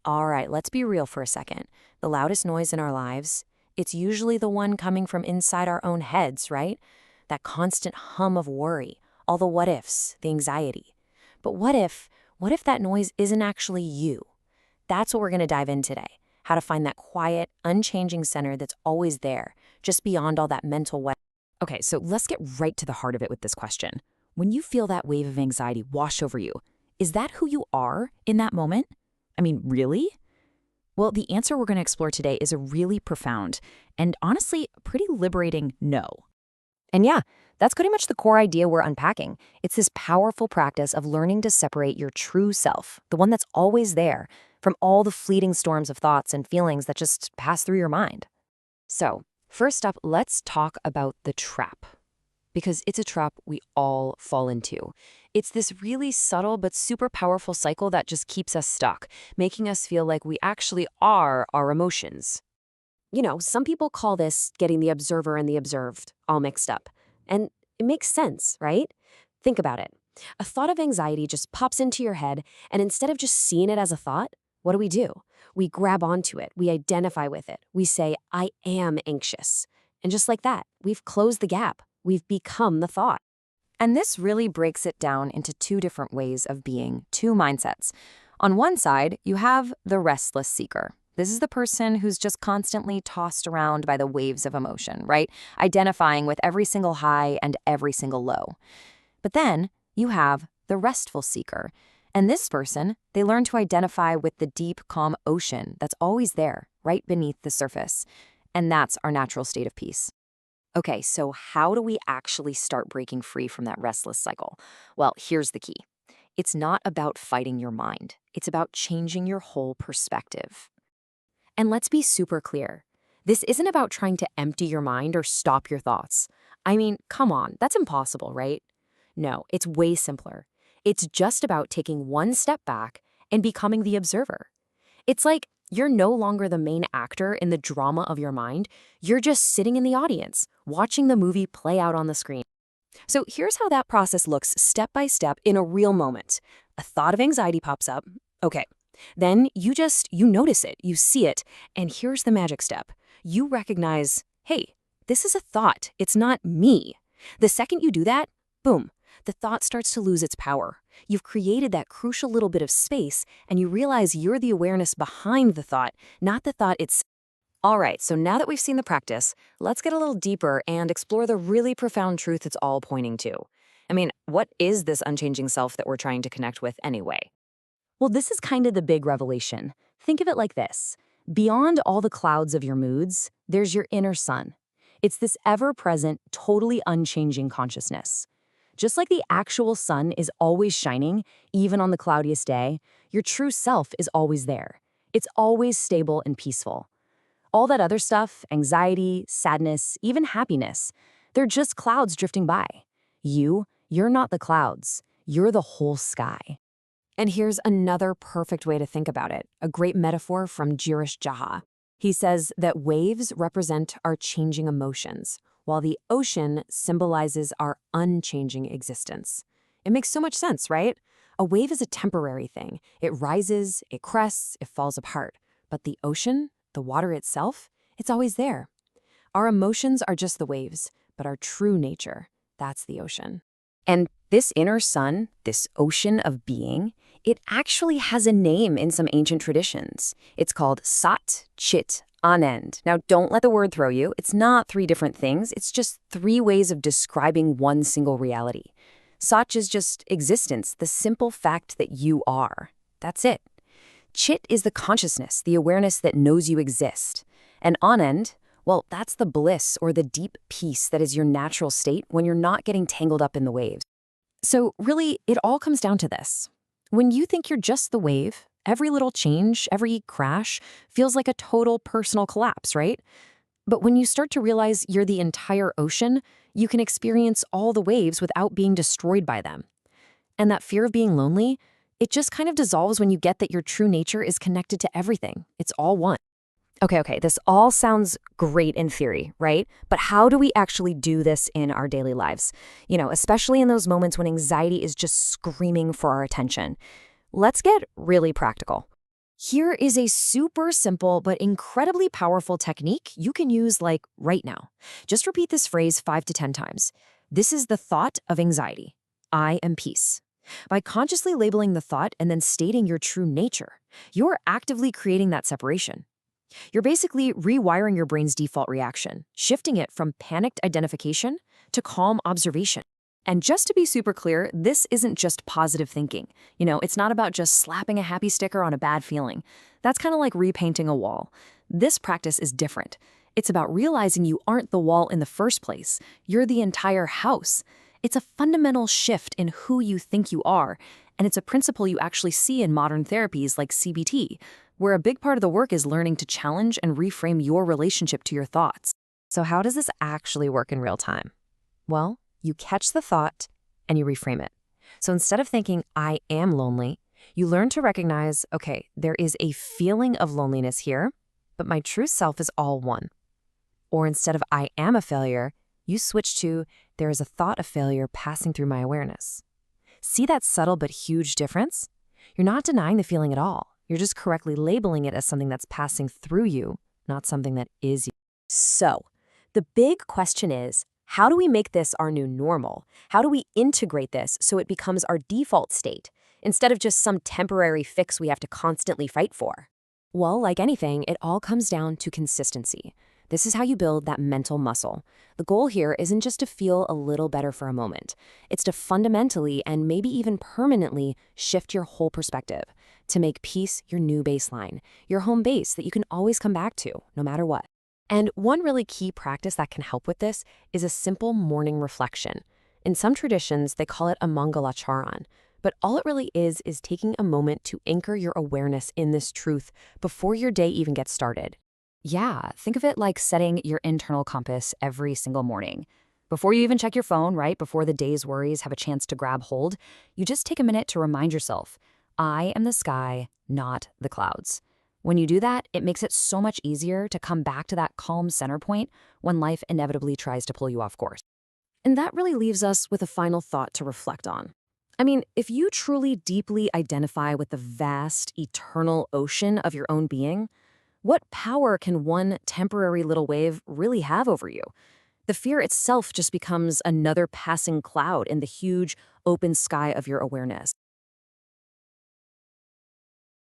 All right, let's be real for a second. The loudest noise in our lives, it's usually the one coming from inside our own heads, right? That constant hum of worry, all the what ifs, the anxiety. But what if that noise isn't actually you? That's what we're going to dive in today. How to find that quiet, unchanging center that's always there, just beyond all that mental what. Okay, so let's get right to the heart of it with this question. When you feel that wave of anxiety wash over you, is that who you are in that moment? I mean, really? Well, the answer we're going to explore today is a really profound and honestly pretty liberating no. And yeah, that's pretty much the core idea we're unpacking. It's this powerful practice of learning to separate your true self, the one that's always there, from all the fleeting storms of thoughts and feelings that just pass through your mind. So, first up, let's talk about the trap. Because it's a trap we all fall into. It's this really subtle but super powerful cycle that just keeps us stuck, making us feel like we actually are our emotions. Some people call this getting the observer and the observed all mixed up. And it makes sense, right? Think about it. A thought of anxiety just pops into your head, and instead of just seeing it as a thought, what do? We grab onto it, we identify with it, we say, I am anxious. And just like that, we've closed the gap. We've become the thought. And this really breaks it down into two different ways of being, two mindsets. On one side, you have the restless seeker. This is the person who's just constantly tossed around by the waves of emotion, right? Identifying with every single high and every single low. But then you have the restful seeker. And this person, they learn to identify with the deep, calm ocean that's always there, right beneath the surface. And that's our natural state of peace. Okay, so how do we actually start breaking free from that restless cycle? Well, here's the key. It's not about fighting your mind. It's about changing your whole perspective. And let's be super clear. This isn't about trying to empty your mind or stop your thoughts. I mean, come on, that's impossible, right? No, it's way simpler. It's just about taking one step back and becoming the observer. It's like you're no longer the main actor in the drama of your mind. You're just sitting in the audience, watching the movie play out on the screen. So here's how that process looks step by step in a real moment. A thought of anxiety pops up. Okay. Then you notice it, you see it, and here's the magic step. You recognize, hey, this is a thought, it's not me. The second you do that, boom, the thought starts to lose its power. You've created that crucial little bit of space, and you realize you're the awareness behind the thought, not the thought itself. All right, so now that we've seen the practice, let's get a little deeper and explore the really profound truth it's all pointing to. I mean, what is this unchanging self that we're trying to connect with anyway? Well, this is kind of the big revelation. Think of it like this. Beyond all the clouds of your moods, there's your inner sun. It's this ever-present, totally unchanging consciousness. Just like the actual sun is always shining, even on the cloudiest day, your true self is always there. It's always stable and peaceful. All that other stuff, anxiety, sadness, even happiness, they're just clouds drifting by. You're not the clouds. You're the whole sky. And here's another perfect way to think about it, a great metaphor from Girish Jha. He says that waves represent our changing emotions, while the ocean symbolizes our unchanging existence. It makes so much sense, right? A wave is a temporary thing. It rises, it crests, it falls apart. But the ocean, the water itself, it's always there. Our emotions are just the waves, but our true nature, that's the ocean. And this inner sun, this ocean of being, it actually has a name in some ancient traditions. It's called Sat Chit Anand. Now, don't let the word throw you. It's not three different things. It's just three ways of describing one single reality. Sat is just existence, the simple fact that you are. That's it. Chit is the consciousness, the awareness that knows you exist. And Anand, well, that's the bliss or the deep peace that is your natural state when you're not getting tangled up in the waves. So really, it all comes down to this. When you think you're just the wave, every little change, every crash feels like a total personal collapse, right? But when you start to realize you're the entire ocean, you can experience all the waves without being destroyed by them. And that fear of being lonely, it just kind of dissolves when you get that your true nature is connected to everything. It's all one. Okay, this all sounds great in theory, right? But how do we actually do this in our daily lives? Especially in those moments when anxiety is just screaming for our attention. Let's get really practical. Here is a super simple but incredibly powerful technique you can use right now. Just repeat this phrase 5 to 10 times. This is the thought of anxiety. I am peace. By consciously labeling the thought and then stating your true nature, you're actively creating that separation. You're basically rewiring your brain's default reaction, shifting it from panicked identification to calm observation. And just to be super clear, this isn't just positive thinking. It's not about just slapping a happy sticker on a bad feeling. That's kind of like repainting a wall. This practice is different. It's about realizing you aren't the wall in the first place. You're the entire house. It's a fundamental shift in who you think you are, and it's a principle you actually see in modern therapies like CBT, where a big part of the work is learning to challenge and reframe your relationship to your thoughts. So how does this actually work in real time? Well, you catch the thought and you reframe it. So instead of thinking, I am lonely, you learn to recognize, okay, there is a feeling of loneliness here, but my true self is all one. Or instead of I am a failure, you switch to there is a thought of failure passing through my awareness. See that subtle but huge difference? You're not denying the feeling at all. You're just correctly labeling it as something that's passing through you, not something that is you. So, the big question is, how do we make this our new normal? How do we integrate this so it becomes our default state, instead of just some temporary fix we have to constantly fight for? Well, like anything, it all comes down to consistency. This is how you build that mental muscle. The goal here isn't just to feel a little better for a moment. It's to fundamentally and maybe even permanently shift your whole perspective, to make peace your new baseline, your home base that you can always come back to, no matter what. And one really key practice that can help with this is a simple morning reflection. In some traditions, they call it a Mangalacharan, but all it really is taking a moment to anchor your awareness in this truth before your day even gets started. Yeah, think of it like setting your internal compass every single morning. Before you even check your phone, right, before the day's worries have a chance to grab hold, you just take a minute to remind yourself, I am the sky, not the clouds. When you do that, it makes it so much easier to come back to that calm center point when life inevitably tries to pull you off course. And that really leaves us with a final thought to reflect on. I mean, if you truly deeply identify with the vast, eternal ocean of your own being, what power can one temporary little wave really have over you? The fear itself just becomes another passing cloud in the huge, open sky of your awareness.